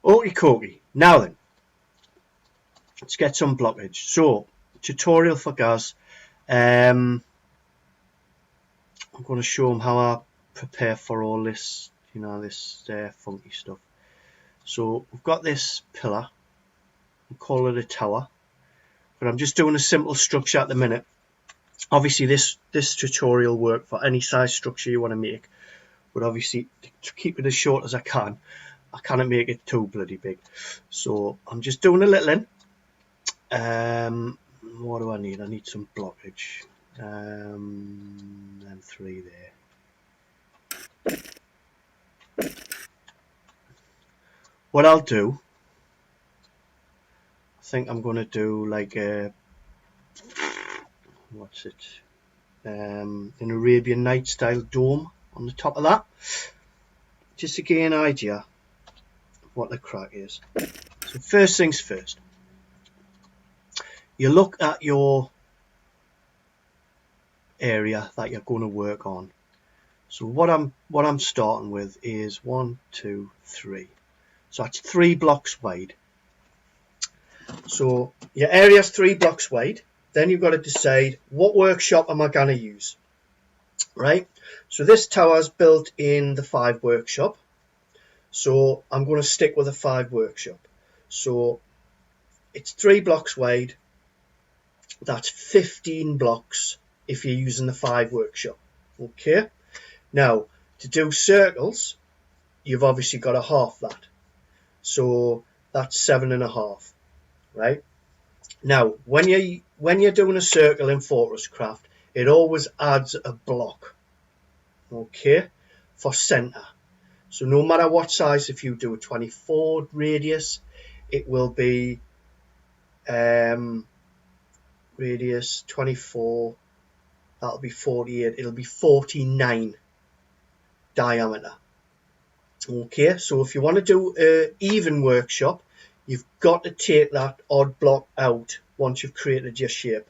Okie dokie. Now then, let's get some blockage. So, tutorial for Gaz. I'm going to show him how I prepare for all this, you know, this funky stuff. So we've got this pillar. We'll call it a tower. But I'm just doing a simple structure at the minute. Obviously, this tutorial will work for any size structure you want to make. But obviously, to keep it as short as I cannot make it too bloody big. So I'm just doing a little in. What do I need? I need some blockage. And 3 there. What I'll do, I think I'm going to do like a, what's it, an Arabian Night style dome on the top of that, just to get an idea of what the crack is. So first things first, you look at your area that you're going to work on. So what I'm starting with is 1, 2, 3. So that's 3 blocks wide. So your area's 3 blocks wide. Then you've got to decide, what workshop am I going to use, right? So this tower's built in the 5 workshop. So I'm going to stick with a 5 workshop. So it's 3 blocks wide. That's 15 blocks if you're using the 5 workshop. Okay. Now, to do circles, you've obviously got to half that. So that's 7.5, right? Now, when you're doing a circle in FortressCraft, it always adds a block, okay, for center. So no matter what size, if you do a 24 radius, it will be radius 24. That'll be 48. It'll be 49 diameter. Okay, so if you want to do an even workshop, you've got to take that odd block out once you've created your shape.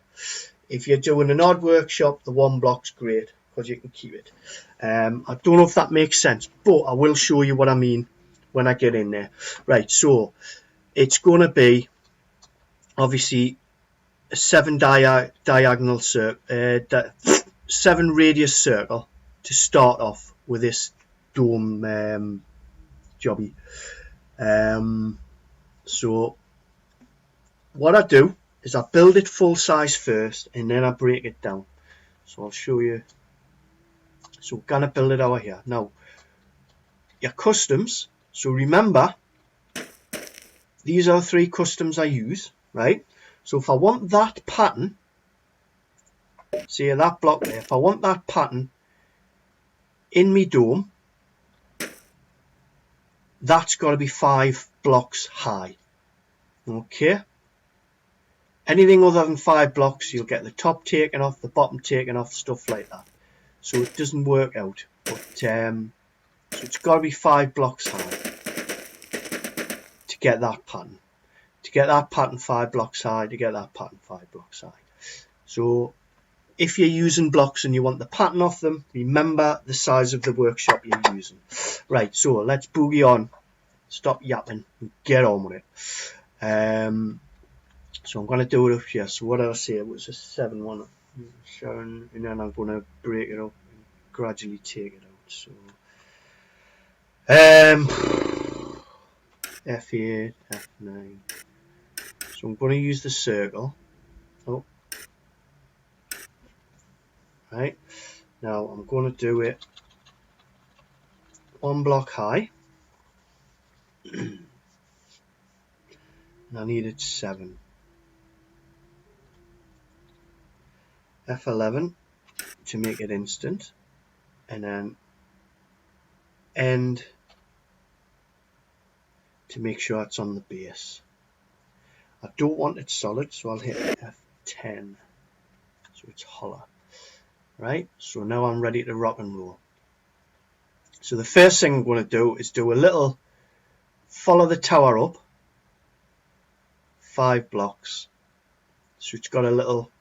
If you're doing an odd workshop, the 1 block's great because you can keep it. I don't know if that makes sense, but I will show you what I mean when I get in there. Right, so it's going to be obviously a 7 diagonal circle, 7 radius circle to start off with this dome jobby. So what I do is I build it full size first and then I break it down. So I'll show you. So we're gonna build it over here. Now your customs, so remember these are 3 customs I use, right? So if I want that pattern, see that block there, if I want that pattern in me dome, that's got to be 5 blocks high. Okay. Anything other than 5 blocks, you'll get the top taken off, the bottom taken off, stuff like that. So it doesn't work out. But So it's got to be 5 blocks high to get that pattern. To get that pattern 5 blocks high, to get that pattern 5 blocks high. So if you're using blocks and you want the pattern off them, remember the size of the workshop you're using. Right, so let's boogie on. Stop yapping and get on with it. So I'm going to do it up here. So what did I say? It was a 7-1. And then I'm going to break it up and gradually take it out. So F8, F9. So I'm going to use the circle. Oh, right. Now I'm going to do it 1 block high. And I needed 7. F11 to make it instant. And then end to make sure it's on the base. I don't want it solid, so I'll hit F10 so it's hollow. Right, so now I'm ready to rock and roll. So the first thing I'm going to do is do a little follow the tower up 5 blocks. So it's got a little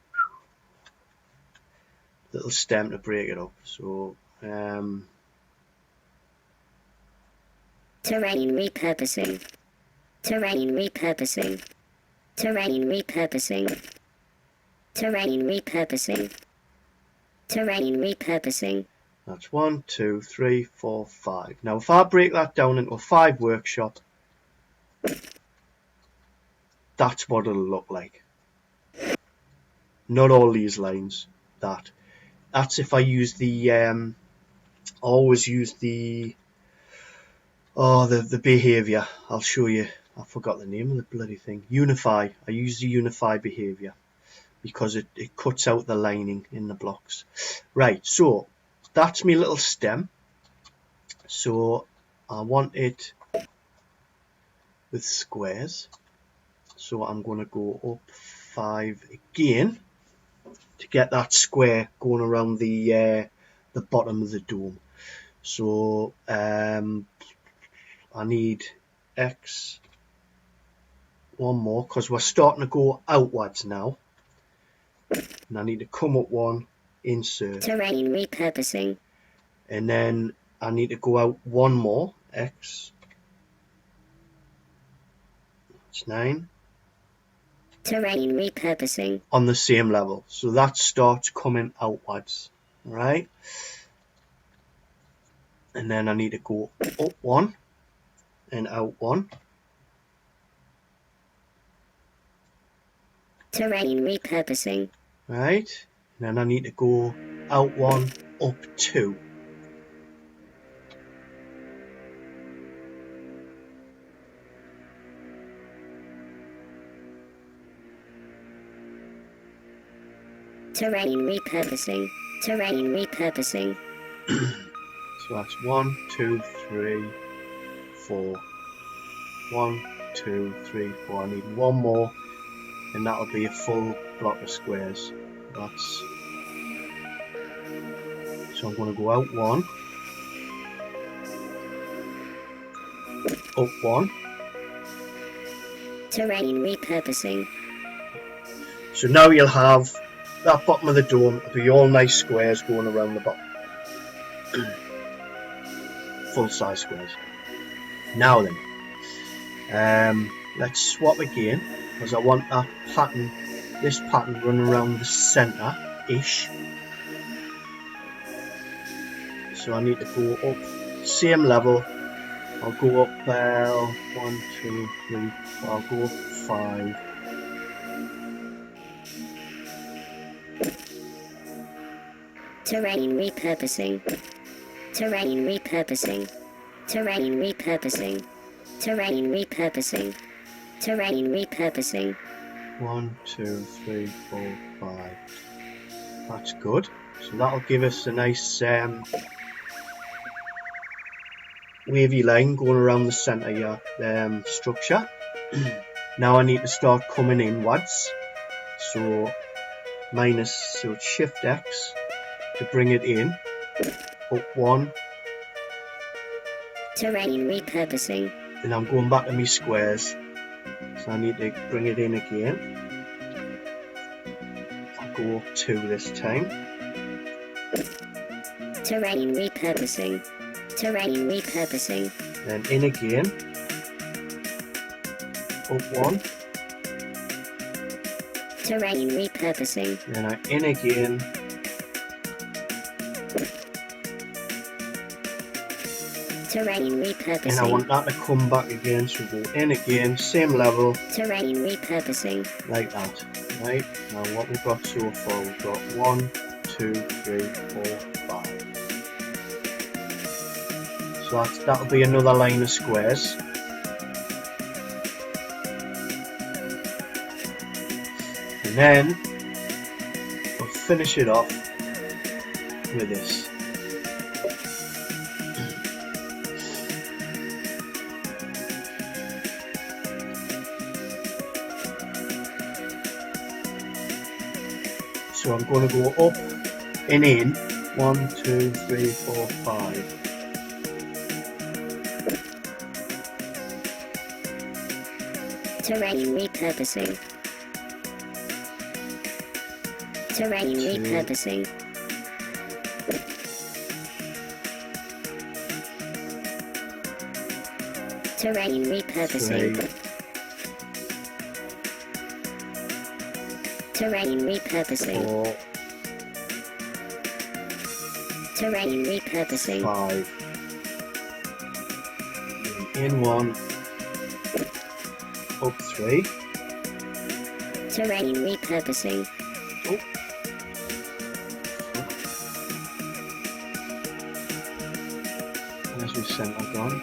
stem to break it up. So terrain repurposing. Terrain repurposing. Terrain repurposing. Terrain repurposing. Terrain repurposing. That's 1, 2, 3, 4, 5. Now if I break that down into a 5 workshop, that's what it'll look like. Not all these lines. That's if I use the I always use the behavior. I'll show you. I forgot the name of the bloody thing. Unify. I use the unify behavior because it cuts out the lining in the blocks. Right, so that's my little stem. So I want it with squares. So I'm going to go up 5 again to get that square going around the bottom of the dome. So I need X 1 more because we're starting to go outwards now. And I need to come up 1, insert. Terrain repurposing. And then I need to go out 1 more, X. That's 9. Terrain repurposing. On the same level. So that starts coming outwards. Right? And then I need to go up 1 and out 1. Terrain repurposing. Right? And then I need to go out 1, up 2. Terrain repurposing. Terrain repurposing. So that's 1, 2, 3, 4. 1, 2, 3, 4. I need 1 more, and that'll be a full block of squares. So I'm going to go out 1, up 1. Terrain repurposing. So now you'll have that bottom of the dome. It'll be all nice squares going around the bottom. Full size squares. Now then, let's swap again because I want that pattern, this pattern running around the center ish. So I need to go up same level. I'll go up 1, 2, 3, 4. I'll go up 5. Terrain repurposing. Terrain repurposing. Terrain repurposing. Terrain repurposing. Terrain repurposing. 1, 2, 3, 4, 5. That's good. So that'll give us a nice wavy line going around the center of your structure. Now I need to start coming inwards. So it's Shift X to bring it in. Up 1, Terrain repurposing. And I'm going back to my squares. So I need to bring it in again. I'll go up 2 this time. Terrain repurposing. Terrain repurposing. Then in again. Up 1. Terrain repurposing. Then I in again. Terrain And I repurposing. want that to come back again, so go in again, same level, Terrain repurposing. like that. Right, now what we've got so far, we've got 1, 2, 3, 4, 5. So that'll be another line of squares. And then we'll finish it off with this. So I'm going to go up and in. 1, 2, 3, 4, 5. Terrain repurposing. Terrain repurposing. Terrain repurposing. 3, Terrain repurposing. 4, Terrain repurposing. 5. In 1. Up 3. Terrain repurposing. Oh. There's my centre gone.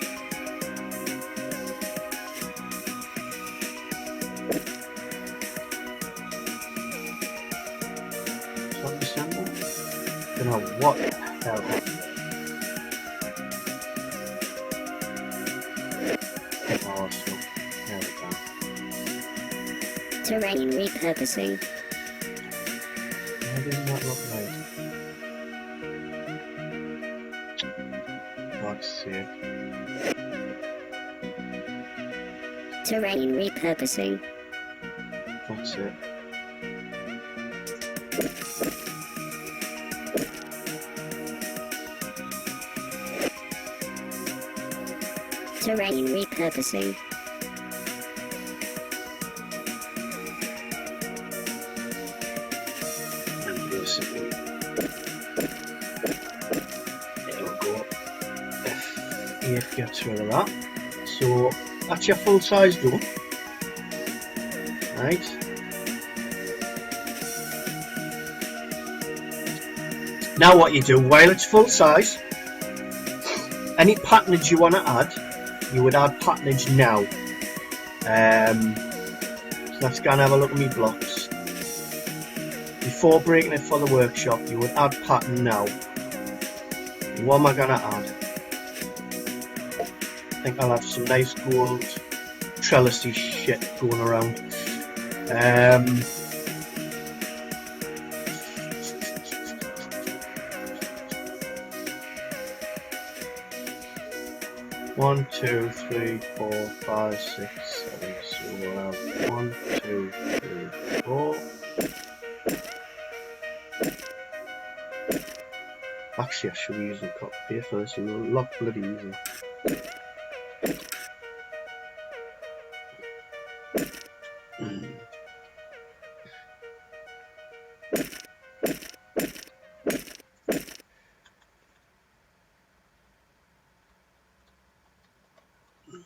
Is that the centre? Don't know what the hell happened there. Oh, so there we go. Terrain repurposing. Why didn't that look right? God's sake. Terrain repurposing. That's it. Terrain repurposing. And basically, it'll go up. F8 gets rid of that. So that's your full size done. Right. Now what you do, while it's full size, any patternage you want to add, you would add patternage now. So let's go and have a look at my blocks. Before breaking it for the workshop, you would add pattern now. What am I going to add? I think I'll have some nice gold trellisy shit going around. 1, 2, 3, 4, 5, 6, 7. So we'll have 1, 2, 3, 4. Actually, I should be using copy paste for this. It's a lot bloody easier.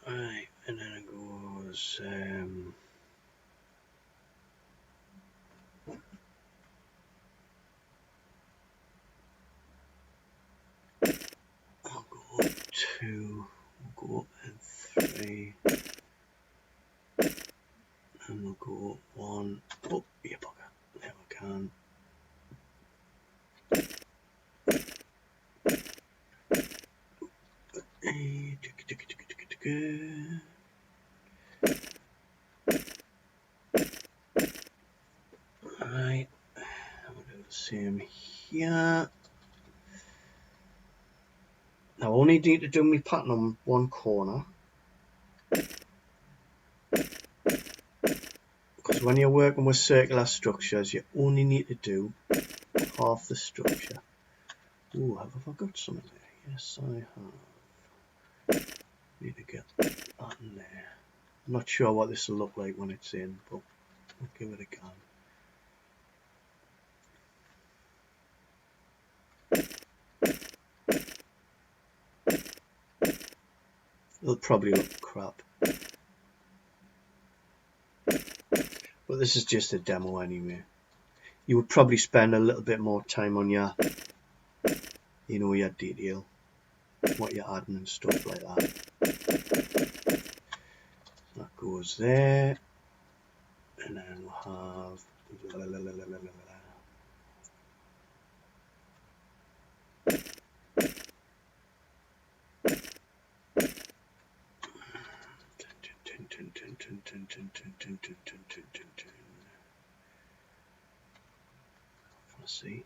Right, and then it goes. I'll go up 2, we'll go up and 3, and we'll go up 1. Oh, yeah, bugger. There we can. Right, we'll do the same here. Now, only only need to do my pattern on one corner, because when you're working with circular structures you only need to do half the structure. Oh, have I got something there? Yes, I have. Need to get that in there. I'm not sure what this will look like when it's in, but we'll give it a go. It'll probably look crap, but this is just a demo anyway. You would probably spend a little bit more time on your, your detail, what you're adding and stuff like that. That goes there, and then we'll have let's see.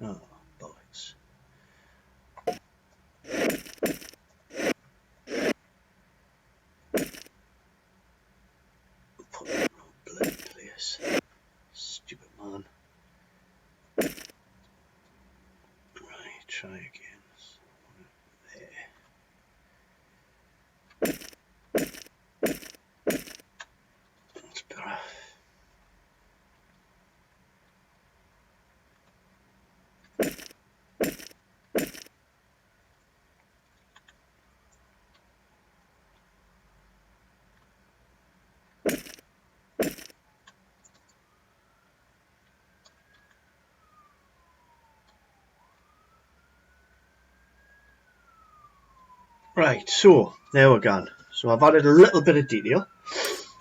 Oh, bollocks. Put that in a bloody place. Stupid man. Right, try again. There. That's better. Right, so there we're gone. So I've added a little bit of detail.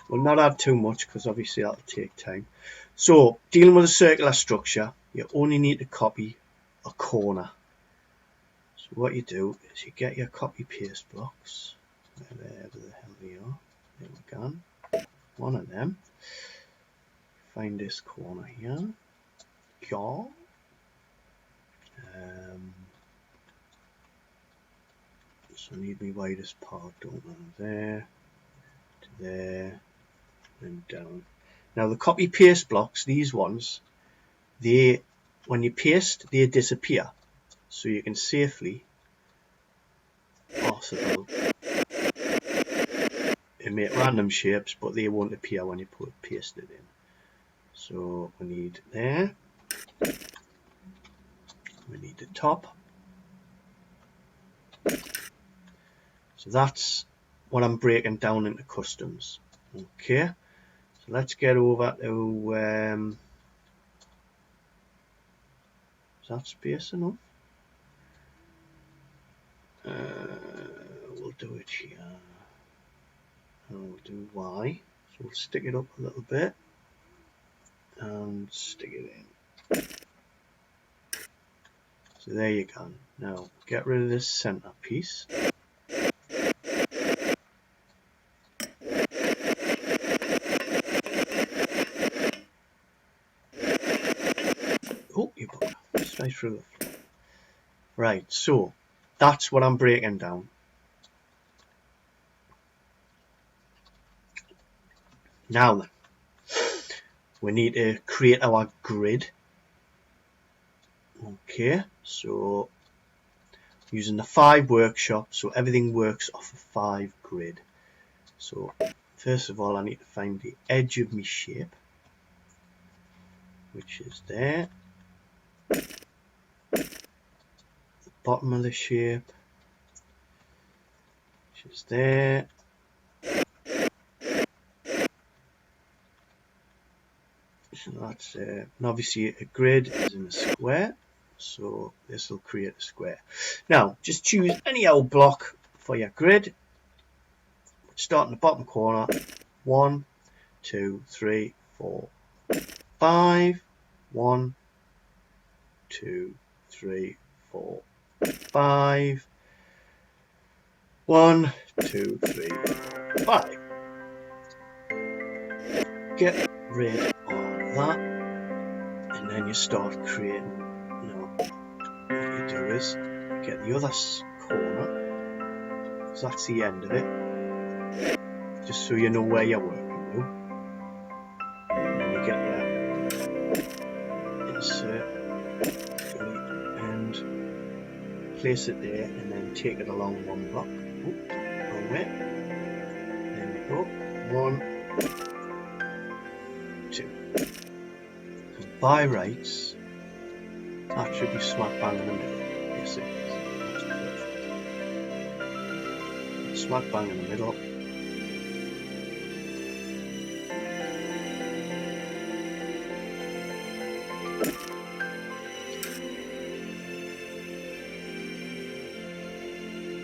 We'll not add too much because obviously that'll take time. So dealing with a circular structure, you only need to copy a corner. So what you do is you get your copy paste blocks. Wherever the hell they are. There we go. One of them. Find this corner here. Yeah. So I need my widest part, don't I? There, to there, and down. Now the copy paste blocks, these ones, when you paste, they disappear. So you can safely possible and make random shapes, but they won't appear when you paste it in. So we need there. We need the top. So that's what I'm breaking down into customs. Okay, so let's get over to is that space enough? We'll do it here. And we'll do Y. So we'll stick it up a little bit and stick it in. So there you go. Now get rid of this center piece. Oh, you bugger. Straight through the floor. Right, so that's what I'm breaking down. Now then, we need to create our grid. Okay, so using the 5 workshop, so everything works off a 5 grid. So first of all, I need to find the edge of my shape, which is there. The bottom of the shape, which is there. So that's and obviously a grid is in a square, so this will create a square. Now just choose any old block for your grid. Start in the bottom corner, 1, 2, 3, 4, 5. 1, 2, 3, 4, 5. 1, 2, 3, 4, 5. Get rid of that, and then you start creating. Now, what you do is get the other corner, because that's the end of it, just so you know where you're working now. And then you get your insert and place it there, and then take it along one block. Wrong way. There we go. 1, 2. Because by rights, that should be smack bang in the middle. Yes, it is. That's perfect. Smack bang in the middle.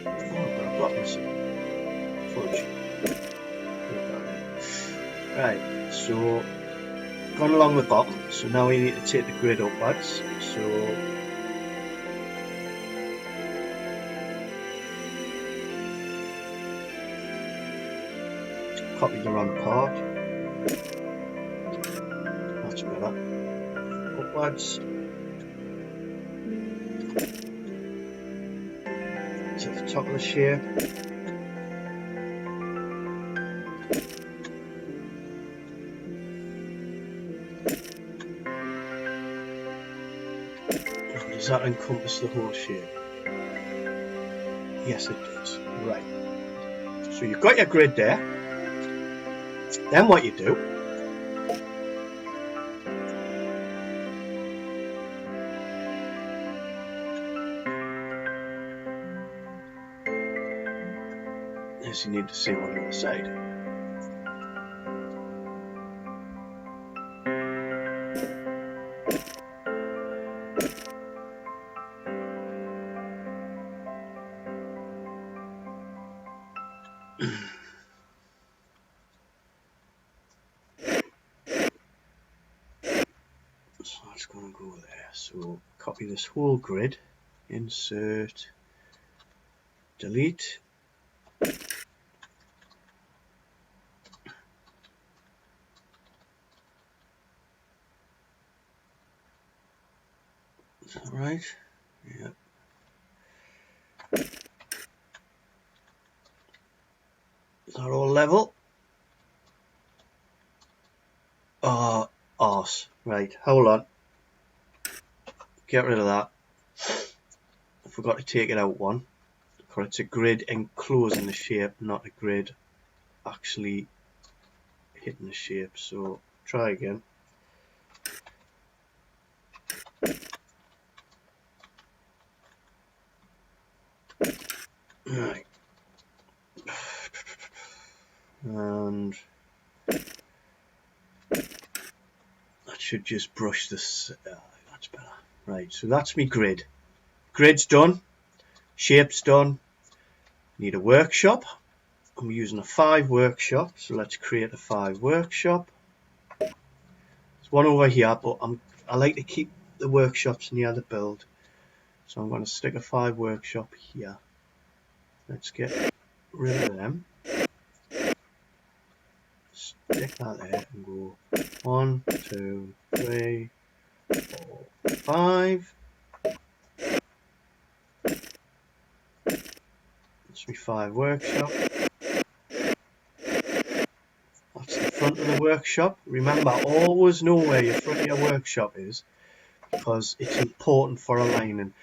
Oh, I've got a block missing. Fudge. Right, so gone along the bottom, so now we need to take the grid upwards. So copy the wrong part. That's better. Upwards to the top of the shape. Does that encompass the whole shape? Yes, it does. Right. So you've got your grid there. Then what you do is you need the same on the other side. So that's going to go there. So copy this whole grid, insert, delete. Is that right? Yep. Is that all level? Oh, arse. Right, hold on. Get rid of that. I forgot to take it out one. Because it's a grid enclosing the shape, not a grid actually hitting the shape. So try again. Right. And that should just brush this. That's better. Right, so that's my grid. Grid's done. Shape's done. Need a workshop. I'm using a 5 workshop, so let's create a 5 workshop. There's one over here, but I like to keep the workshops near the build, so I'm going to stick a 5 workshop here. Let's get rid of them. Stick that there and go 1, 2, 3, 4, 5. That's my 5 workshop. That's the front of the workshop. Remember, always know where your front of your workshop is, because it's important for aligning.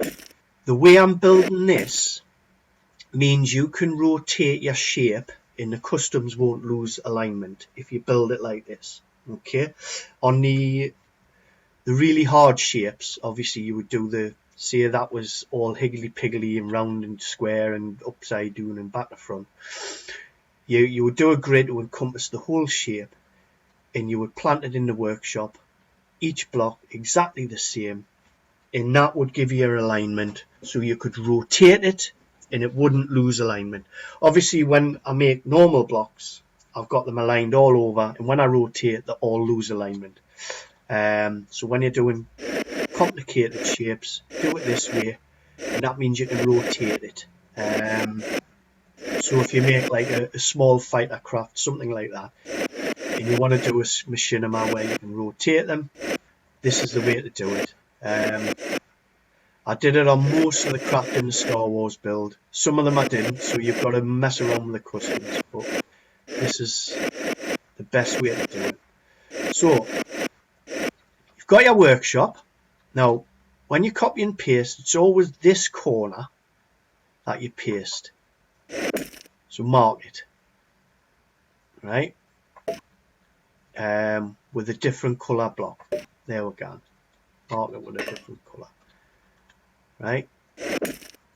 The way I'm building this means you can rotate your shape and the customs won't lose alignment if you build it like this. Okay, on the really hard shapes, obviously you would do the, say that was all higgledy-piggledy and round and square and upside down and back to front. You would do a grid to encompass the whole shape, and you would plant it in the workshop, each block exactly the same, and that would give you your alignment, so you could rotate it and it wouldn't lose alignment. Obviously when I make normal blocks, I've got them aligned all over, and when I rotate, they all lose alignment. So when you're doing complicated shapes, do it this way, and that means you can rotate it. So if you make like a small fighter craft, something like that, and you want to do a machinima where you can rotate them, this is the way to do it. I did it on most of the craft in the Star Wars build. Some of them I didn't, so you've got to mess around with the customs, but this is the best way to do it. So you've got your workshop. Now when you copy and paste, it's always this corner that you paste, so mark it, right, with a different color block. There we go, mark it with a different color, right.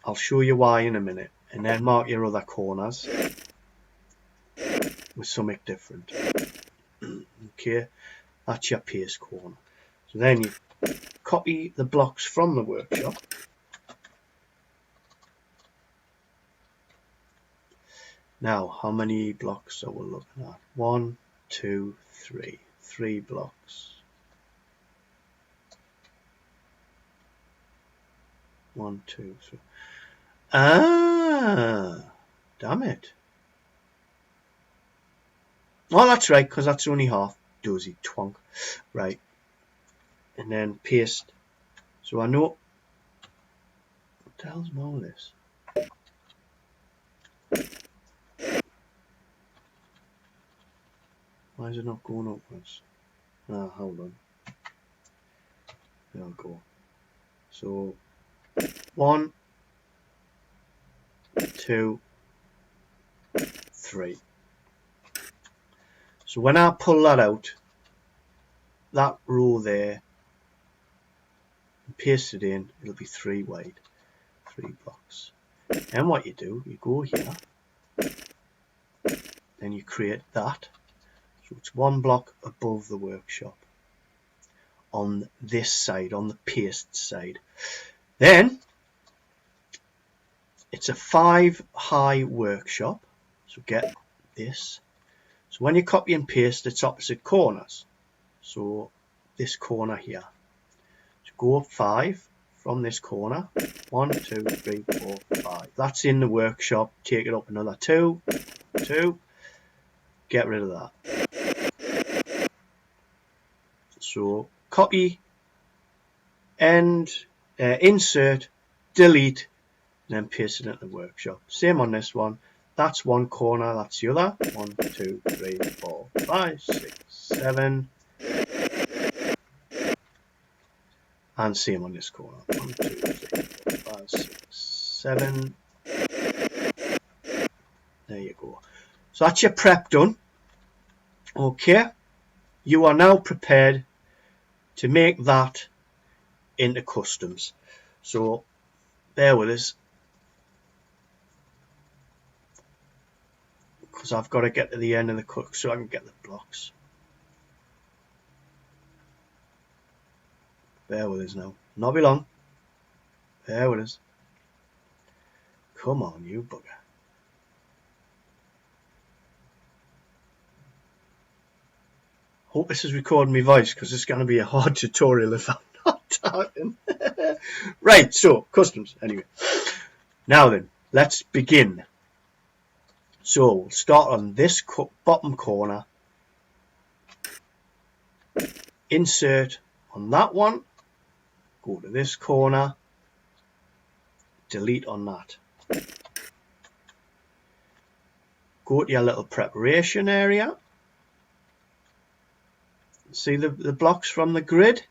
I'll show you why in a minute, and then mark your other corners with something different. Okay, that's your paste corner. So then you copy the blocks from the workshop. Now, how many blocks are we looking at? 1, 2, 3. 3 blocks. 1, 2, 3. Ah, damn it. Oh, that's right, because that's only half. Dozy twonk. Right. And then paste. So I know. What the hell's all this? Why is it not going upwards? Ah, hold on. There we go. So 1, 2, 3. So when I pull that out, that row there, and paste it in, it'll be 3 wide, 3 blocks. And what you do, you go here, then you create that. So it's 1 block above the workshop on this side, on the paste side. Then it's a 5 high workshop. So get this. So when you copy and paste, it's opposite corners. So this corner here. So go up 5 from this corner. 1, 2, 3, 4, 5. That's in the workshop. Take it up another 2, 2. Get rid of that. So copy and insert, delete, and then paste it into the workshop. Same on this one. That's 1 corner, that's the other. 1, 2, 3, 4, 5, 6, 7. And same on this corner. 1, 2, 3, 4, 5, 6, 7. There you go. So that's your prep done. Okay. You are now prepared to make that into customs. So bear with us, because I've got to get to the end of the cook so I can get the blocks. Bear with us now. Not be long. Bear with us. Come on, you bugger. Hope this is recording my voice, because it's going to be a hard tutorial if I'm not talking. Right, so customs anyway. Now then, let's begin. So we'll start on this bottom corner. Insert on that one. Go to this corner. Delete on that. Go to your little preparation area. See the blocks from the grid?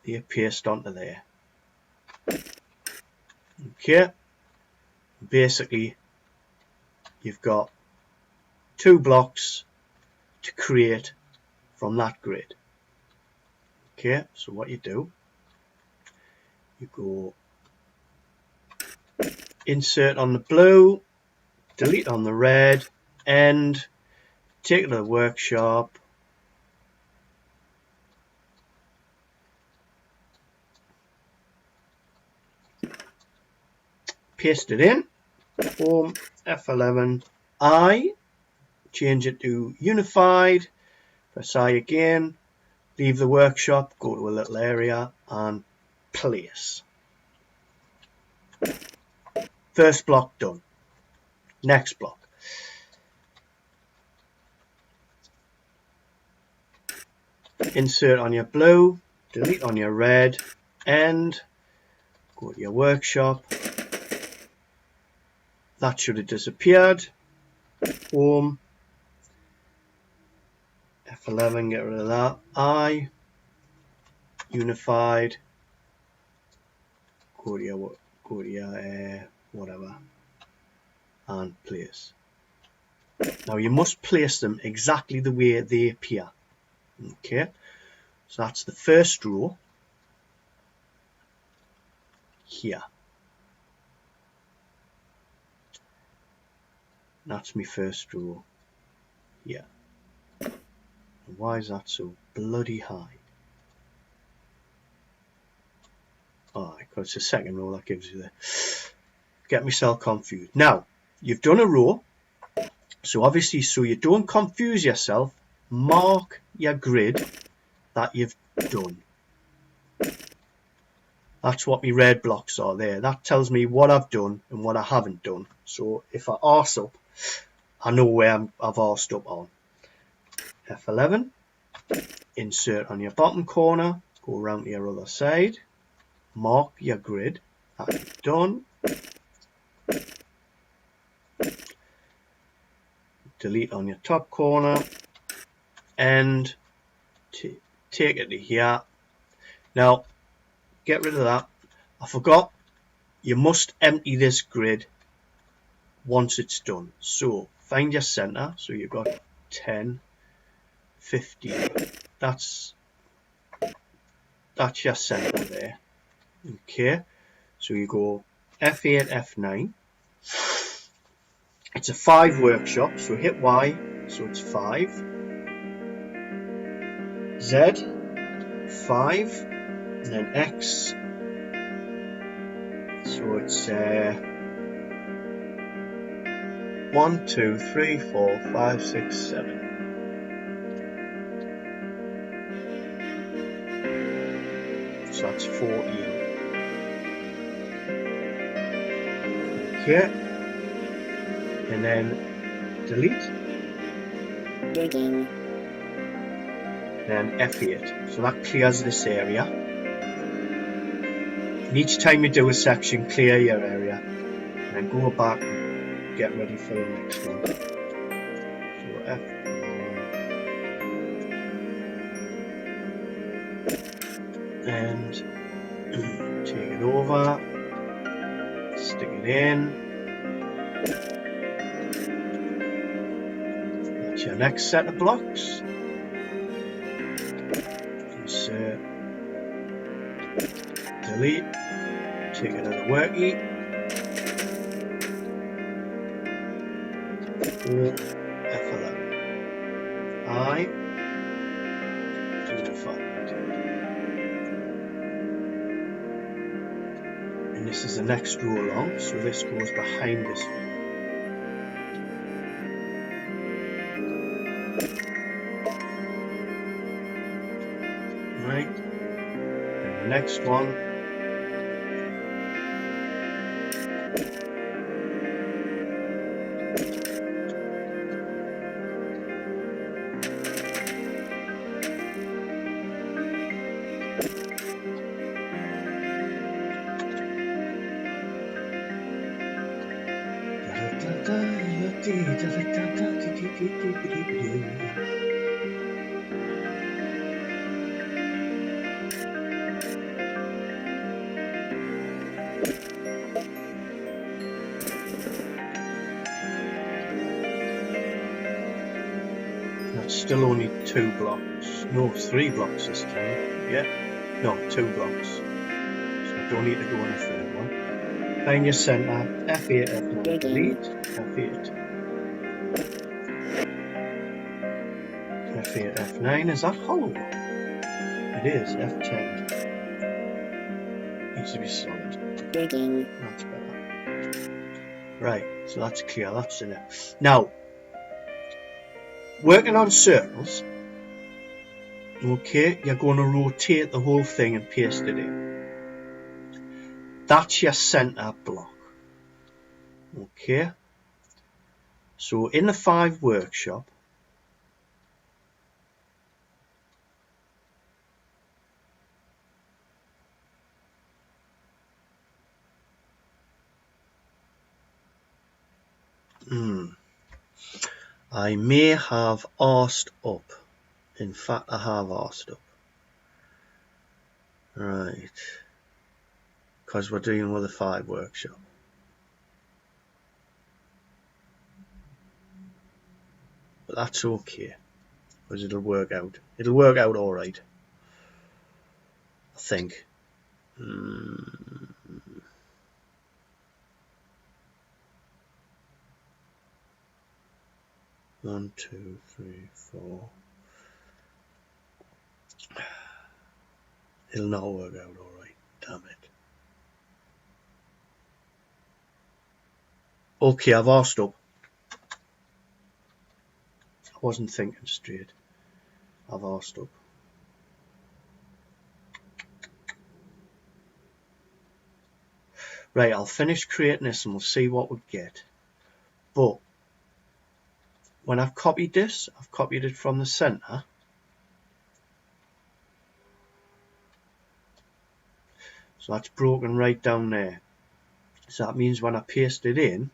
They paste onto there. Okay. Basically, you've got 2 blocks to create from that grid. Okay, so what you do, you go insert on the blue, delete on the red, and take it to the workshop. Paste it in. Form F11I. change it to unified, press I again, leave the workshop, go to a little area and place. First block done. Next block. Insert on your blue, delete on your red, end, go to your workshop. That should have disappeared. Home. F11, get rid of that. I, unified, go to your whatever, and place. Now you must place them exactly the way they appear. Okay, so that's the first row here. That's my first row here. And why is that so bloody high? Oh, because it's the second row that gives you the... Get myself confused. Now, you've done a row. So obviously, so you don't confuse yourself, mark your grid that you've done. That's what my red blocks are there. That tells me what I've done and what I haven't done. So if I arse up, I know where I've arsed up on. F11, insert on your bottom corner, go around to your other side, mark your grid that you've done. Delete on your top corner and take it to here. Now, get rid of that. I forgot, you must empty this grid once it's done. So, find your center. So, you've got 10, 15. That's your center there. Okay. So, you go F8, F9. It's a 5 workshop, so hit Y, so it's 5. Z, 5, and then X, so it's 1, 2, 3, 4, 5, 6, 7. So that's 14. Okay. And then delete. Digging. Then F8. So that clears this area. And each time you do a section, clear your area. And then go back and get ready for the next one. So F9. And take it over. Stick it in. Your next set of blocks. Insert, delete, take another workie, F11, I, unified. And this is the next row along, so this goes behind this one. Right, and the next one, that's still only 2 blocks, no 3 blocks this time, yeah, no 2 blocks, so I don't need to go on a third one. Find your center, F8, F9, delete, F8. F8, F9, is that hollow? It is, F10. Needs to be solid. Digging. That's better. Right, so that's clear, that's in it. Now, Working on circles, okay, you're going to rotate the whole thing and paste it in. That's your center block. Okay, so in the 5 workshop, I may have arsed up. In fact, I have arsed up. Right, because we're dealing with a 5 workshop. But that's okay, because it'll work out. It'll work out all right, I think. 1, 2, 3, 4. It'll not work out all right. Damn it. Okay, I've arsed up. I wasn't thinking straight. I've arsed up. Right, I'll finish creating this and we'll see what we get. But when I've copied this, I've copied it from the center. So that's broken right down there. So that means when I paste it in,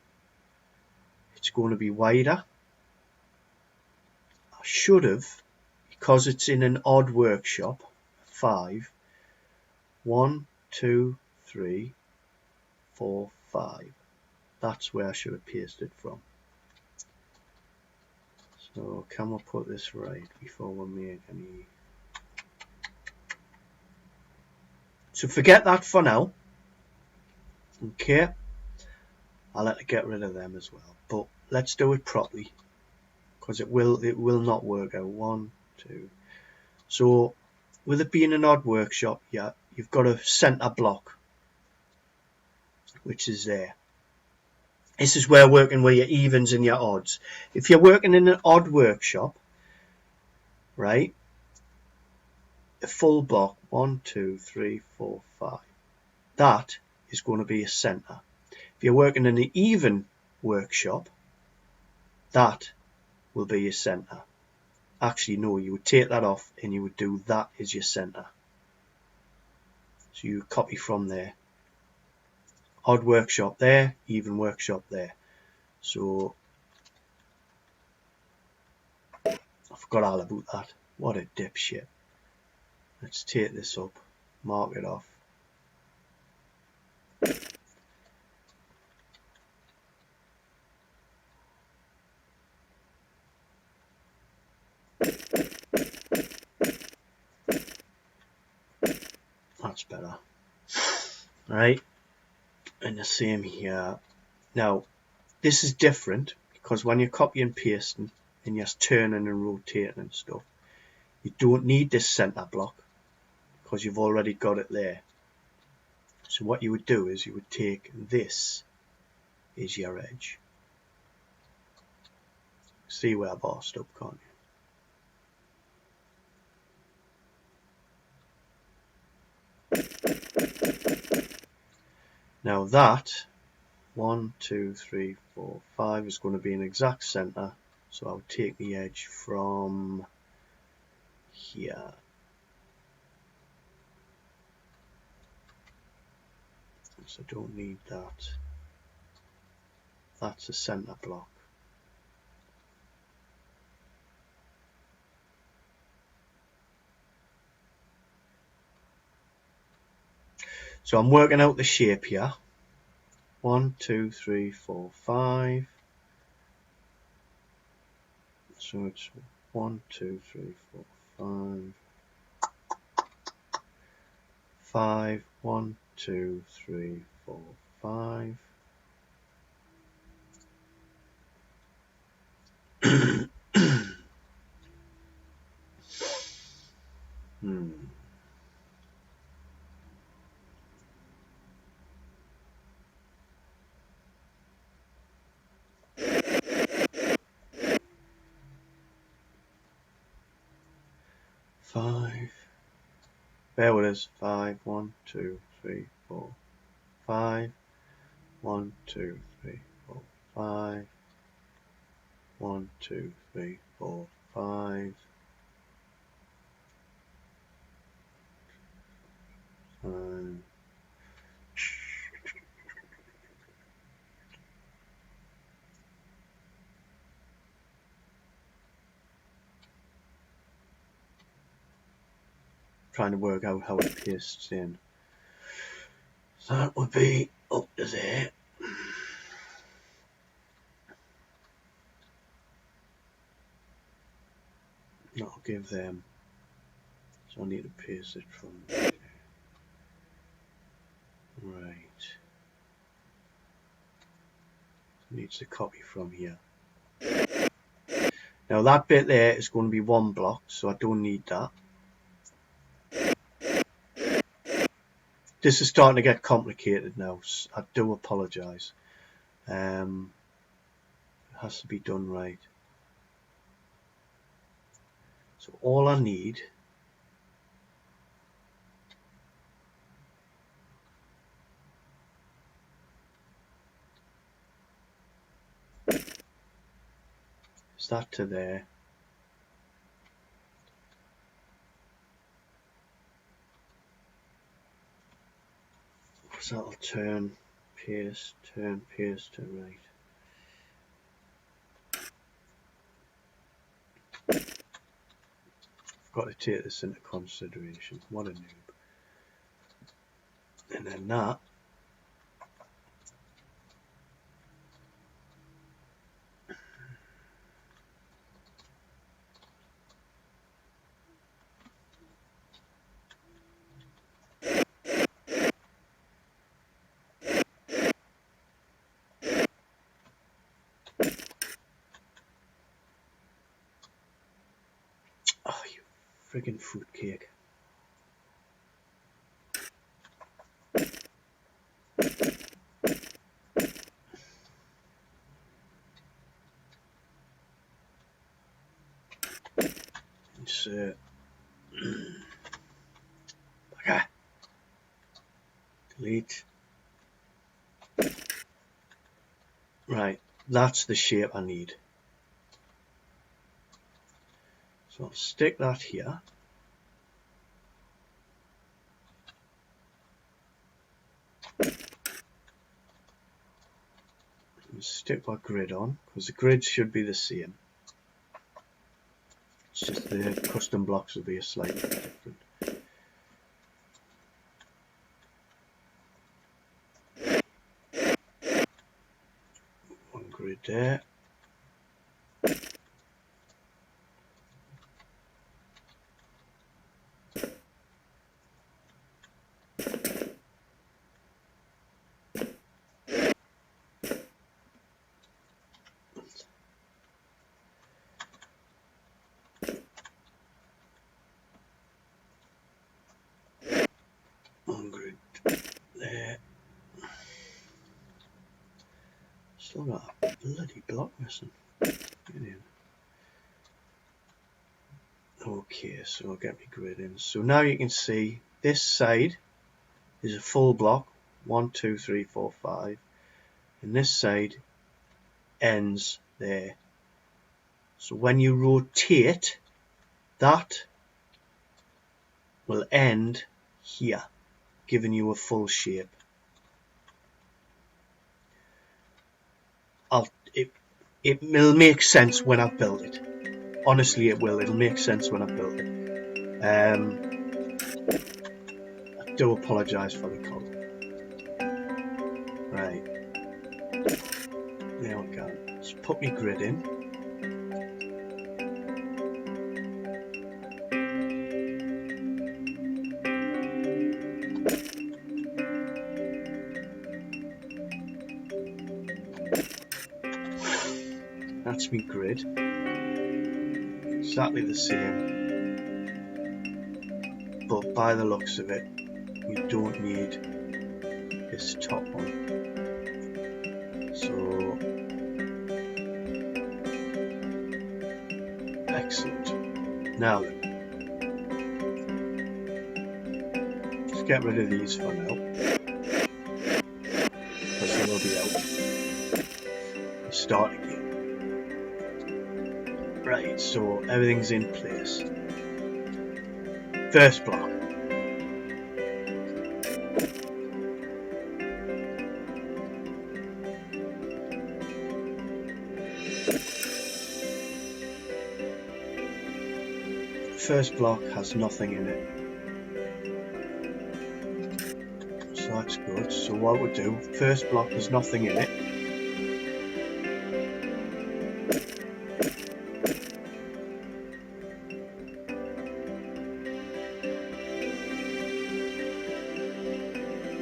it's going to be wider. I should have, because it's in an odd workshop, 5. 1, 2, 3, 4, 5. That's where I should have pasted from. So can we put this right before we make any... So forget that for now. Okay. I'll have to get rid of them as well. But let's do it properly, because it will not work out. 1, 2. So with it being an odd workshop, yeah, you've got a center block, which is there. This is where working with your evens and your odds. If you're working in an odd workshop, right, a full block, 1, 2, 3, 4, 5, that is going to be a center. If you're working in an even workshop, that will be your center. Actually, no, you would take that off and you would do that as your center. So you copy from there. Odd workshop there, even workshop there. So I forgot all about that. What a dipshit. Let's take this up, mark it off. That's better. Right, and the same here. Now, this is different because when you're copy and pasting and you're turning and rotating and stuff, you don't need this center block because you've already got it there. So what you would do is you would take this as your edge. See where I've arsed up, can't you? Now that 1, 2, 3, 4, 5 is going to be an exact center, so I'll take the edge from here. So I don't need that. That's a center block. So I'm working out the shape here. 1, 2, 3, 4, 5. So it's 1, 2, 3, 4, 5. 5, 1, 2, 3, 4, 5. 5. Bear with us. 5, 1, 2, 3, 4, 5. 1, 2, 3, 4, 5. 1, 2, 3, 4, 5. Trying to work out how it pastes in. So that would be up to there. That'll give them. So I need to paste it from there. Right. Needs to copy from here. Now that bit there is going to be one block, so I don't need that. This is starting to get complicated now. So I do apologise. It has to be done right. So all I need is that to there. So that'll turn, paste to right. I've got to take this into consideration. What a noob. And then that oh, you friggin' fruitcake. Insert. Okay. Delete. Right, that's the shape I need. So I'll stick that here. And stick my grid on, because the grids should be the same. It's just the custom blocks will be a slightly different. One grid there. One grid there. Still got a bloody block missing. Okay, so I'll get my grid in. So now you can see this side is a full block. 1, 2, 3, 4, 5. And this side ends there. So when you rotate, that will end here, giving you a full shape. It will make sense when I've built it. Honestly, it will. It'll make sense when I've built it. I do apologise for the colour. Right. There we go. Let's put my grid in. That's my grid. Exactly the same. But by the looks of it, we don't need this top one. So excellent. Now then, Let's get rid of these for now, because they will be out. Start again. Right, so everything's in place. First block. First block has nothing in it. So that's good. So what we'll do, first block has nothing in it.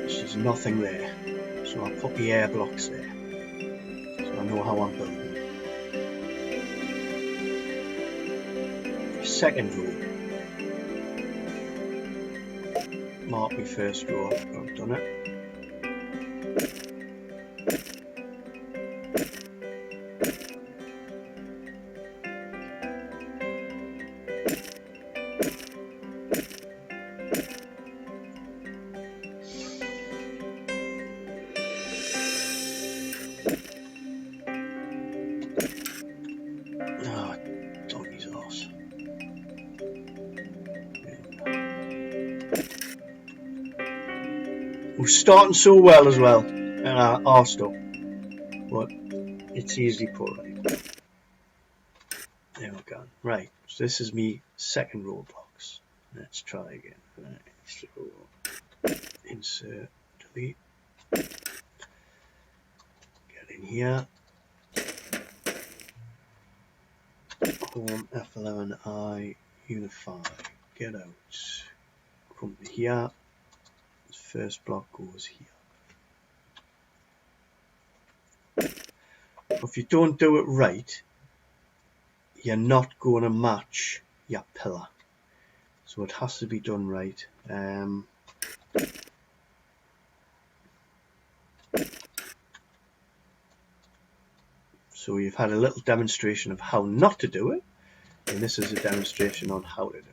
There's nothing there. So I'll put the air blocks there. So I know how I'm building. Second row. Mark my first row. I've done it. Oh, donkey's arse. We're starting so well as well, and our arsed up, but it's easily put right. There we go. Right, so this is me second row blocks. Let's try again. Right, so insert, delete, get in here. Home F11I unify, get out, come to here, first block goes here. If you don't do it right, you're not going to match your pillar, so it has to be done right. So you've had a little demonstration of how not to do it, and this is a demonstration on how to do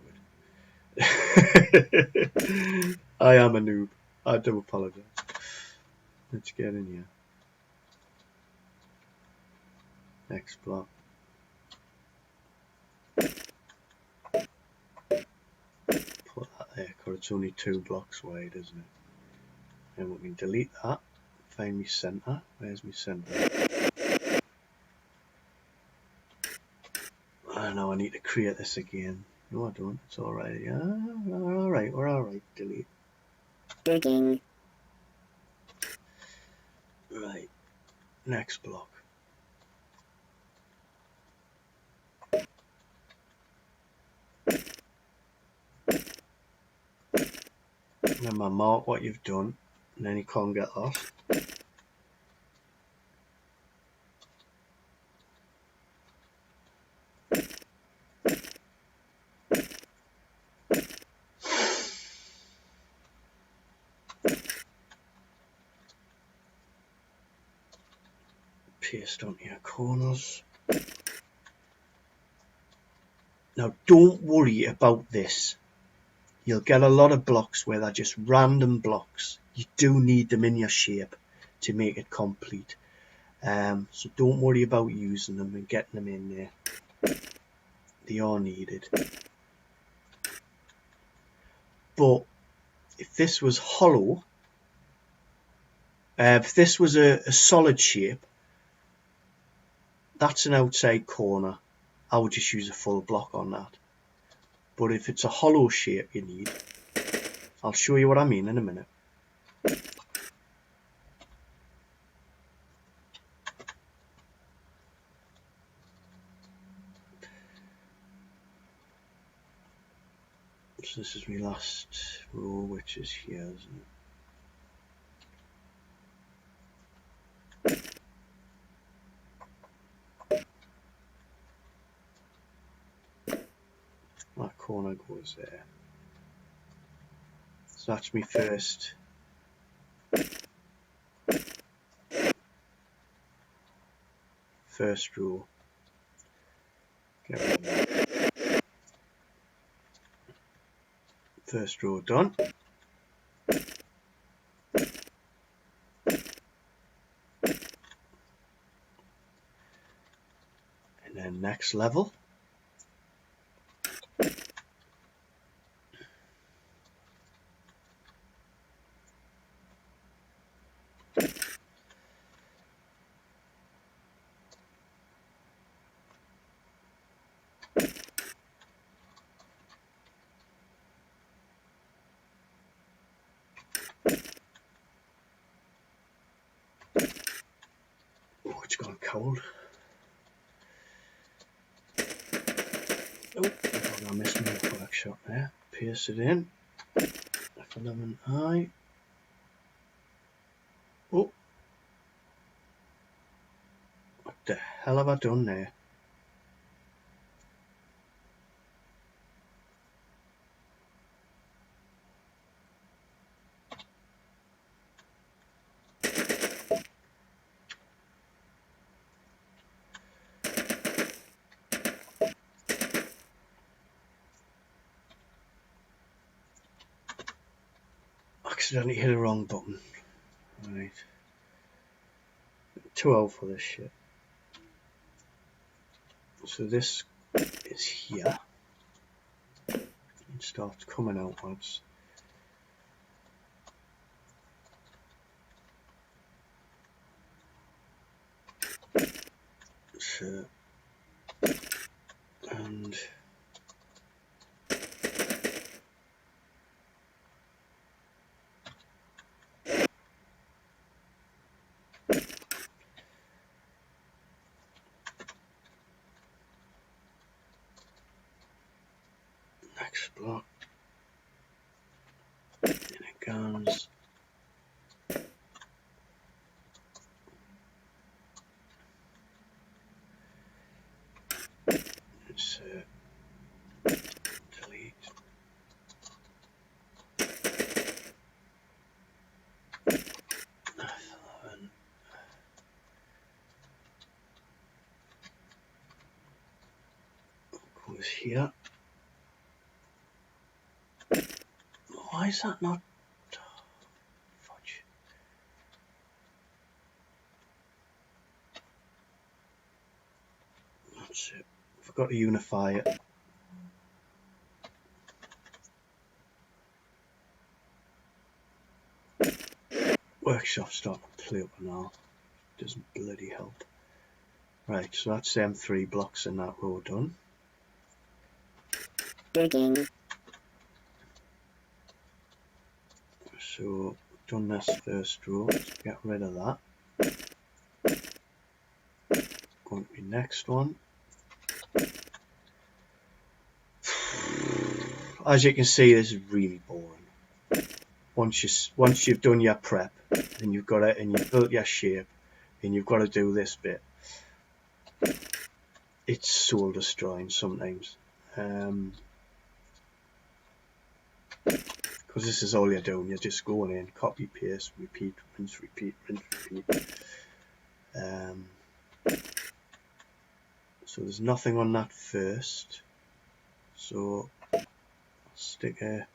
it. I am a noob. I do apologize. Let's get in here. Next block. Put that there, because it's only 2 blocks wide, isn't it? And we can delete that. Find my center. Where's my center? I know I need to create this again. No, I don't. It's alright. Yeah, we're alright. We're alright. Delete. Digging. Right. Next block. Remember, mark what you've done, and then you can't get lost. Paste onto your corners. Now don't worry about this. You'll get a lot of blocks where they're just random blocks. You do need them in your shape to make it complete. So don't worry about using them and getting them in there. They are needed. But if this was hollow, if this was a solid shape, that's an outside corner. I would just use a full block on that. But if it's a hollow shape you need, I'll show you what I mean in a minute. So this is my last row, which is here, isn't it? That corner goes there. So that's my first row. Get rid of that. First row done. next level. Oh, it's gone cold. Oh, I missed my workshop there. Pierce it in. F11I. Oh, what the hell have I done there? Accidentally hit the wrong button. Right. Too old for this shit. So this is here. It starts coming outwards. So, and next block. In it goes. Insert. Delete. F11. Goes here. Why is that not? Fudge. That's it. Forgot to unify it. Workshop starting to play up and all. Doesn't bloody help. Right, so that's them 3 blocks in that row done. Digging. So done this first row. Let's get rid of that. Going to the next one. As you can see, this is really boring. Once you've done your prep and you've got it and you've built your shape and you've got to do this bit, it's soul destroying sometimes. Because this is all you're doing. You're just going in, copy, paste, repeat, rinse, repeat, rinse, repeat. So there's nothing on that first. So I'll stick a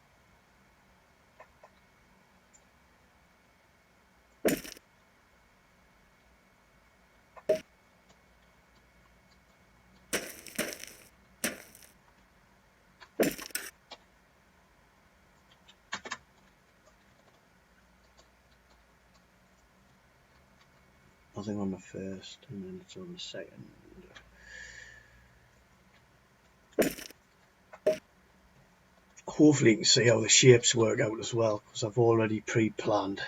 nothing on the first, and then it's on the second. Hopefully you can see how the shapes work out as well, because I've already pre-planned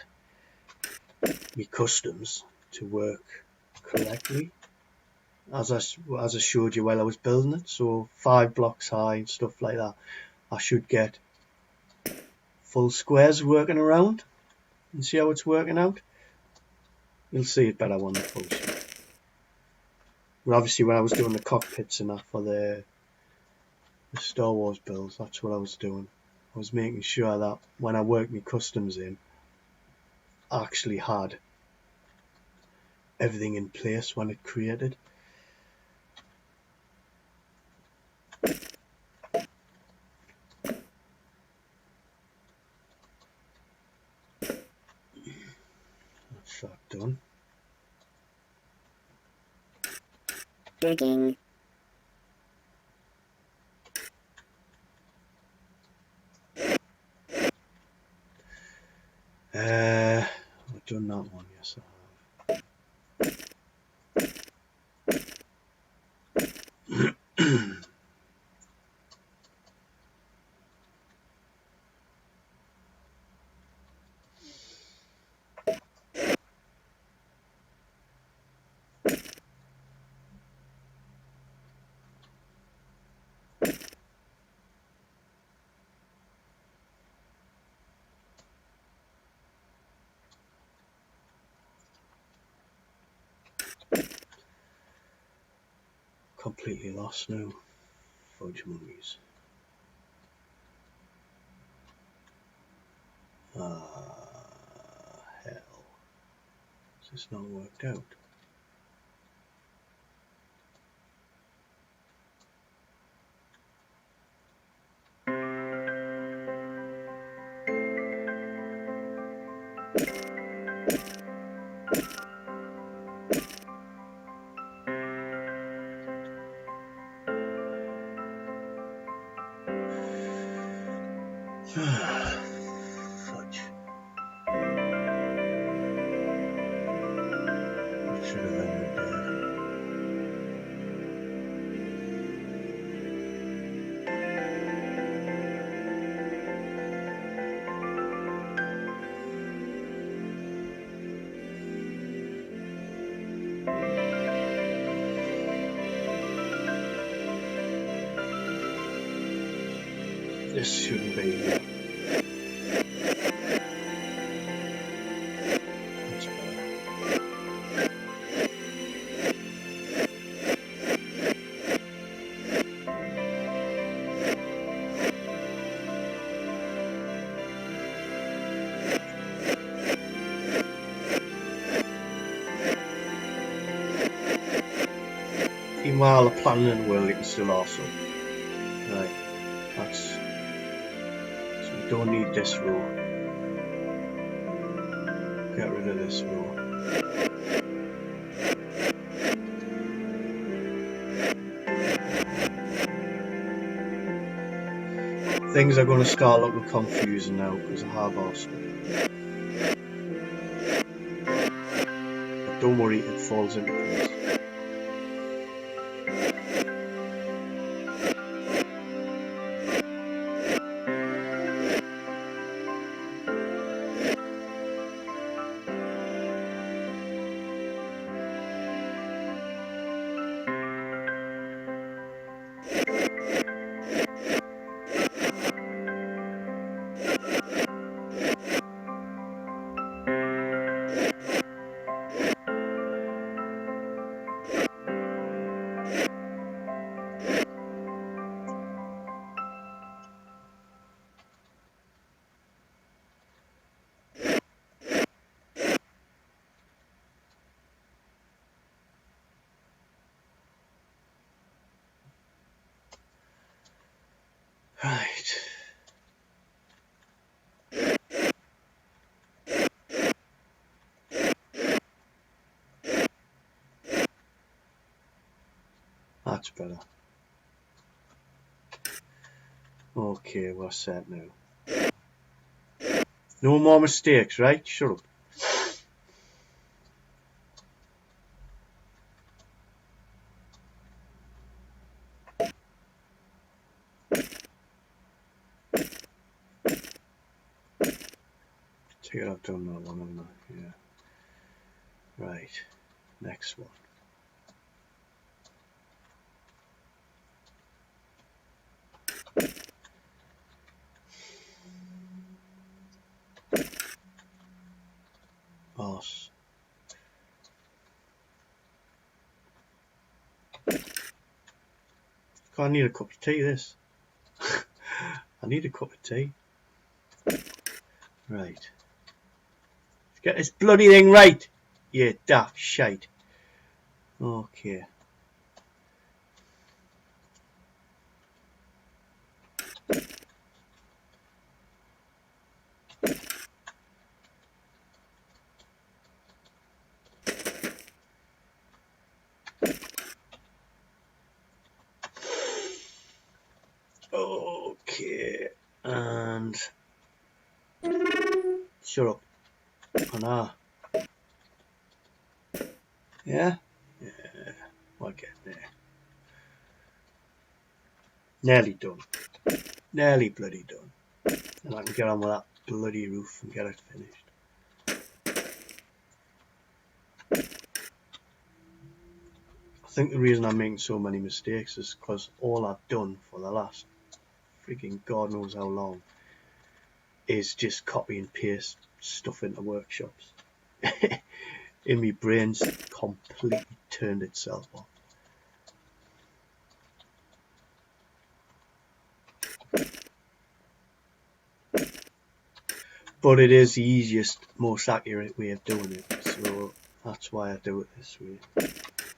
my customs to work correctly, as I showed you while I was building it. So 5 blocks high and stuff like that. I should get full squares working around, and see how it's working out. You'll see it better on the post. But obviously when I was doing the cockpits and that for the Star Wars builds, that's what I was doing. I was making sure that when I worked my customs in, I actually had everything in place when it created. That's that done. Digging. I've done that one, yes I have. Completely lost now. Fudge monkeys. Hell. Has this not worked out? Fudge. It should have ended there. This shouldn't be here. That's better. Even while the planning in the world, you can still also. Right, that's. So we don't need this row. Get rid of this row. Things are going to start looking confusing now because I have asked them. But don't worry, it falls into place. Right. That's better. Okay, we're set now. No more mistakes, right? Shut up. Take it, I've done that one, haven't I? Yeah. Right. Next one. Boss. I need a cup of tea, this. I need a cup of tea. Right. Let's get this bloody thing right. You daft shite. Okay. Okay. And shut up. I know. Yeah? Yeah. We're getting there. Nearly done. Nearly bloody done. And I can get on with that bloody roof and get it finished. I think the reason I'm making so many mistakes is because all I've done for the last freaking God knows how long is just copy and paste stuff into workshops. In my brain's completely turned itself off. But it is the easiest, most accurate way of doing it, so that's why I do it this way.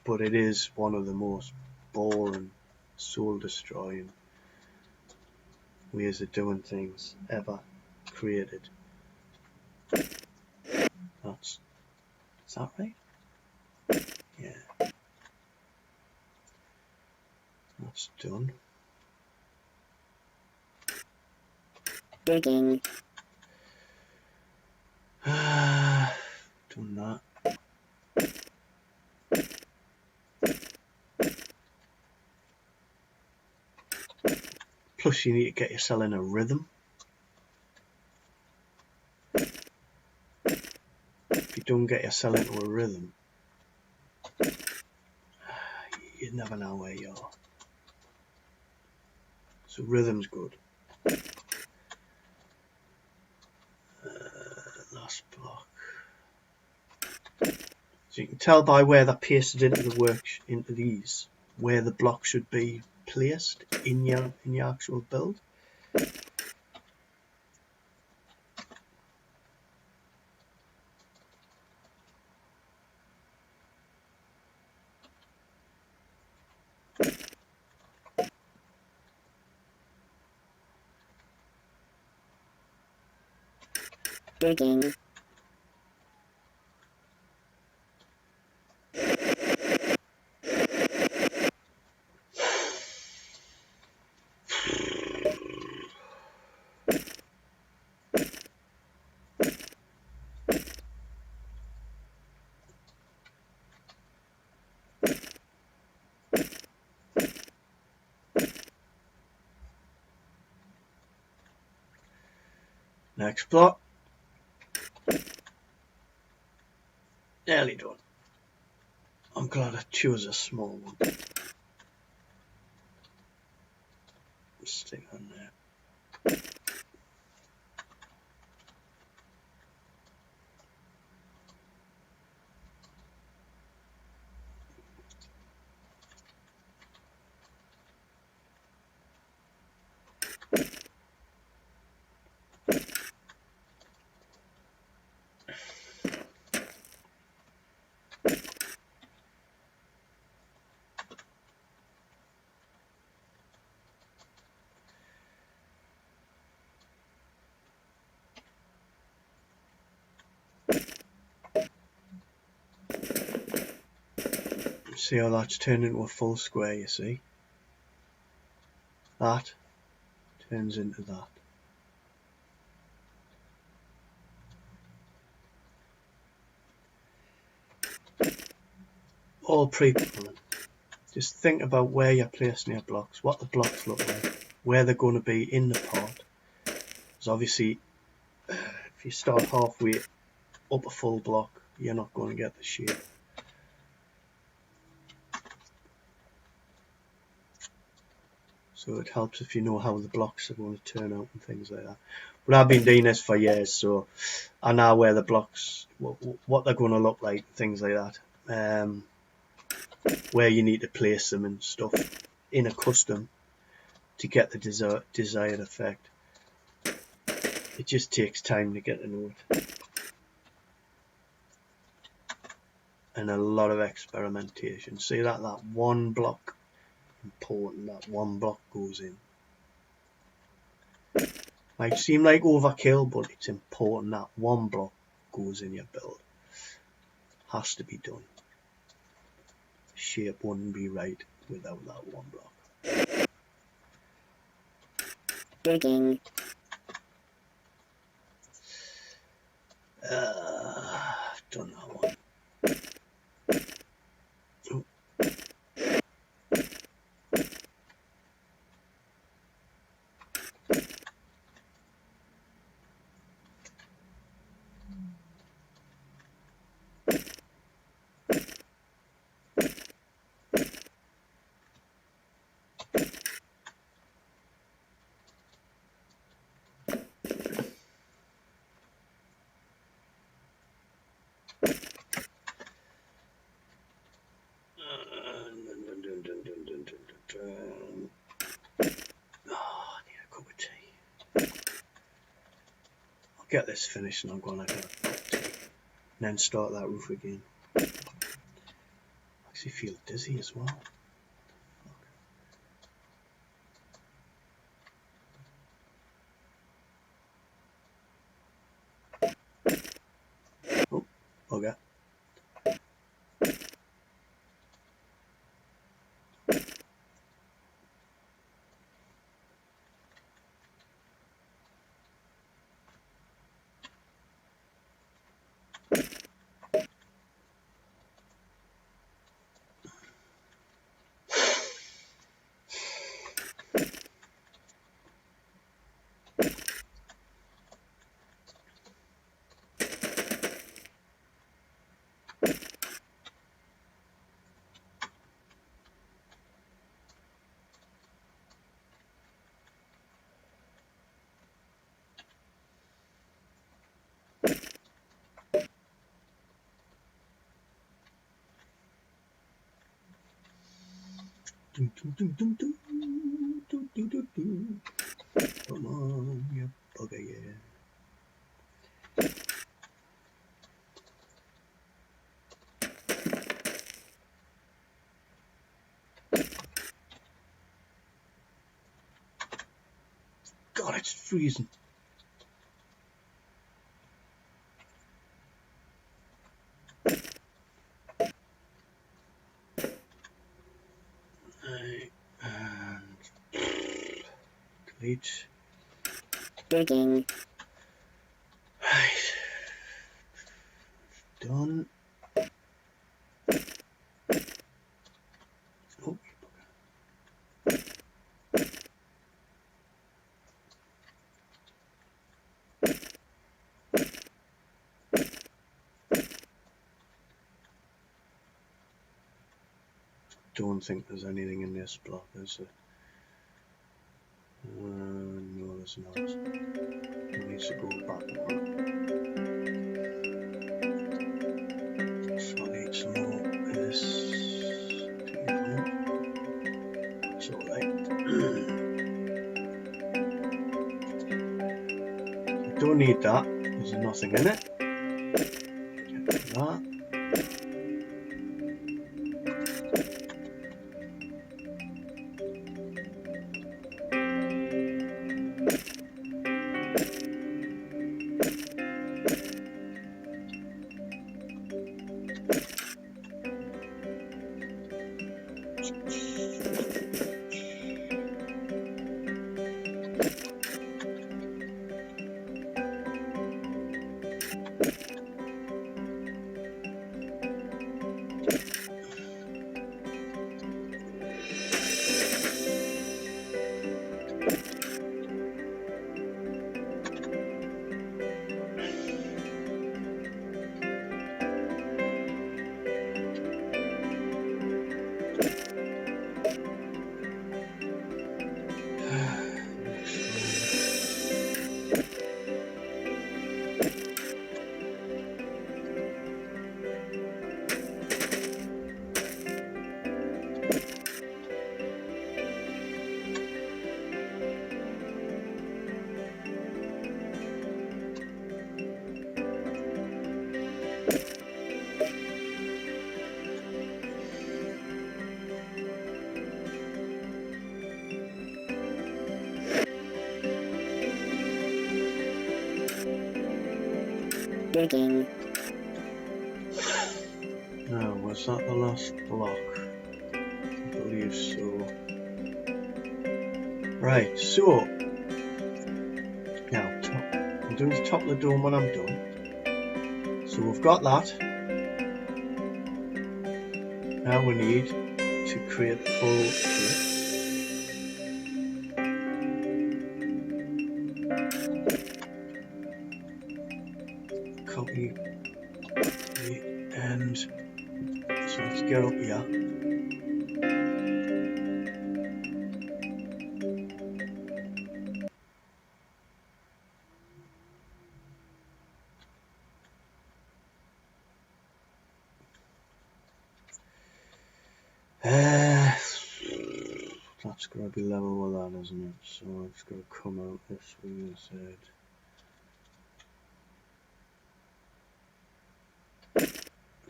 But it is one of the most boring, soul-destroying ways of doing things ever created. Is that right? Yeah. That's done. Digging. Done that. Plus you need to get yourself in a rhythm. If you don't get yourself into a rhythm, you never know where you are. So rhythm's good. Last block. So you can tell by where they're pasted into these, where the block should be placed in your actual build. Digging. Next block. Nearly done. I'm glad I chose a small one. Stick on there. See how that's turned into a full square, you see? That turns into that. All pre-planning. Just think about where you're placing your blocks, what the blocks look like, where they're going to be in the part. Because obviously, if you start halfway up a full block, you're not going to get the shape. So it helps if you know how the blocks are going to turn out and things like that. But I've been doing this for years, so I know where the blocks, what they're going to look like, things like that. Where you need to place them and stuff in a custom to get the desired effect. It just takes time to get to know it. And a lot of experimentation. See that one block, important, that one block goes in. Might seem like overkill, but it's important that one block goes in your build. Has to be done. The shape wouldn't be right without that one block. Digging. done that one. Oh. Oh, I need a cup of tea. I'll get this finished and I'm going to have a cup of tea. And then start that roof again. I actually feel dizzy as well. Oh, okay. Dum, dum, dum, dum, dum, dum, dum, dum, dum. Come on, you bugger, yeah. God, it's freezing. And delete. Digging. Right. Done. Oh, don't think there's anything in this block, is there? No, there's not. It needs to go back one. So I need some more of this. It's alright. I don't need that. There's nothing in it. Get that. Digging. Now, was that the last block? I believe so. Right, so now I'll do the top of the dome when I'm done. So we've got that. now we need to create the full shape. Copy the end. So let's get up here. That's got to be level with that, isn't it? So it's got to come out this way instead.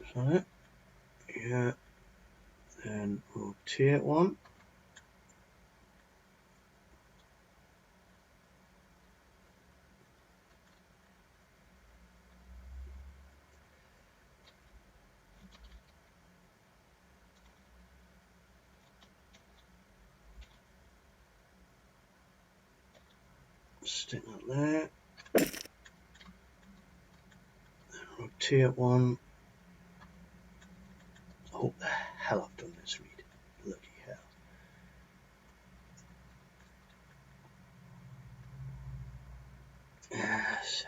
Is that it? Yeah. Then rotate one. Stick that there. Then rotate one. I hope the hell I've done this, Reed. Bloody hell. Z.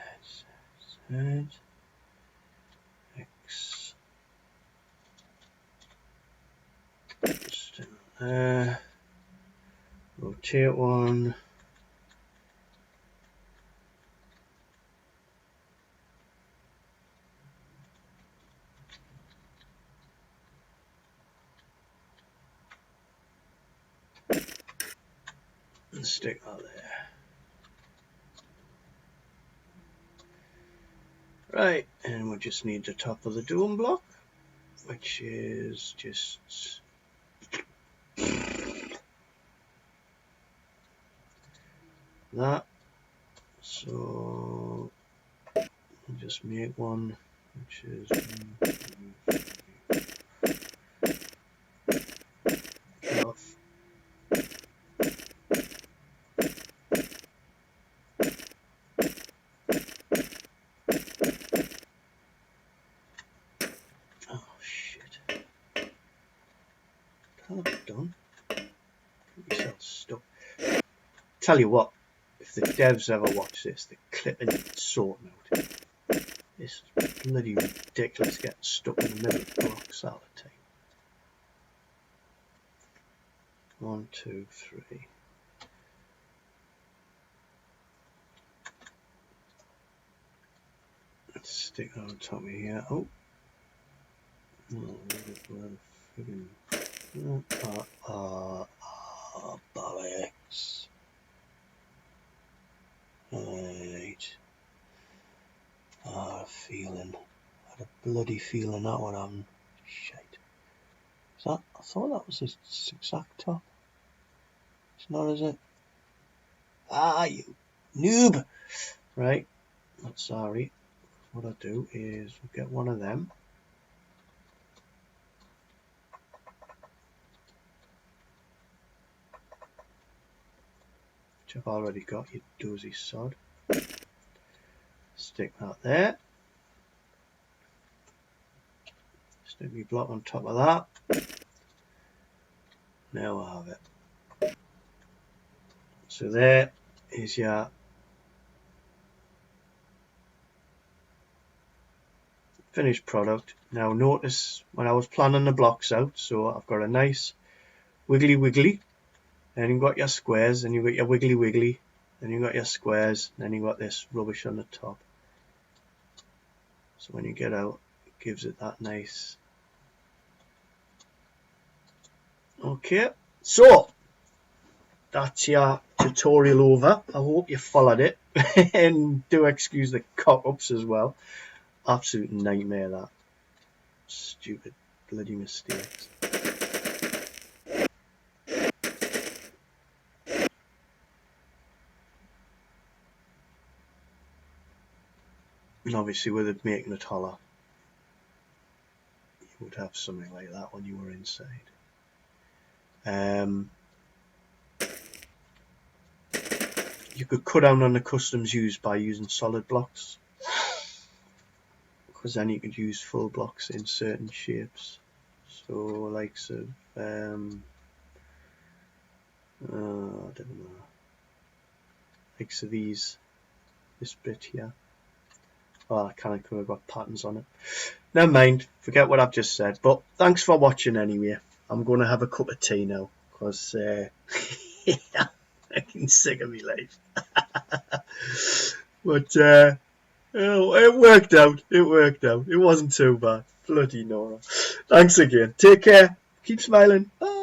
X. Stick that there. Rotate one. And stick that there. Right, and we just need the top of the dome block, which is just that. So we'll just make one which is 1, 2, 3. Off. Oh shit. What have I done? Get yourself stuck. Tell you what, if the devs ever watch this, they're clipping it, sorting out. This is bloody ridiculous getting stuck in the middle of blocks all the time. 1, 2, 3. Let's stick that on top of here. Oh. Bollocks. Right. Feeling. I had a bloody feeling that one happened. Shite. Is that? I thought that was this exact top. It's not, is it? Ah, you noob! Right. Not sorry. What I do is we'll get one of them. Which I've already got, you dozy sod. Stick that there. Stick my block on top of that. Now I have it. So there is your finished product. Now notice when I was planning the blocks out, so I've got a nice wiggly, then you've got your squares, then you've got your wiggly, then you've got your squares, then you've got this rubbish on the top. So when you get out, it gives it that nice. Okay, so that's your tutorial over. I hope you followed it and do excuse the cock-ups as well. Absolute nightmare, that. Stupid bloody mistakes. And obviously with it making it hollow, you would have something like that when you were inside. You could cut down on the customs used by using solid blocks, because then you could use full blocks in certain shapes. So likes of I don't know, likes of this bit here. Oh, I can't come up with patterns on it. Never mind, forget what I've just said. But thanks for watching anyway. I'm going to have a cup of tea now because I'm fucking sick of my life. But it worked out. It worked out. It wasn't too bad. Bloody Nora. Thanks again. Take care. Keep smiling. Bye.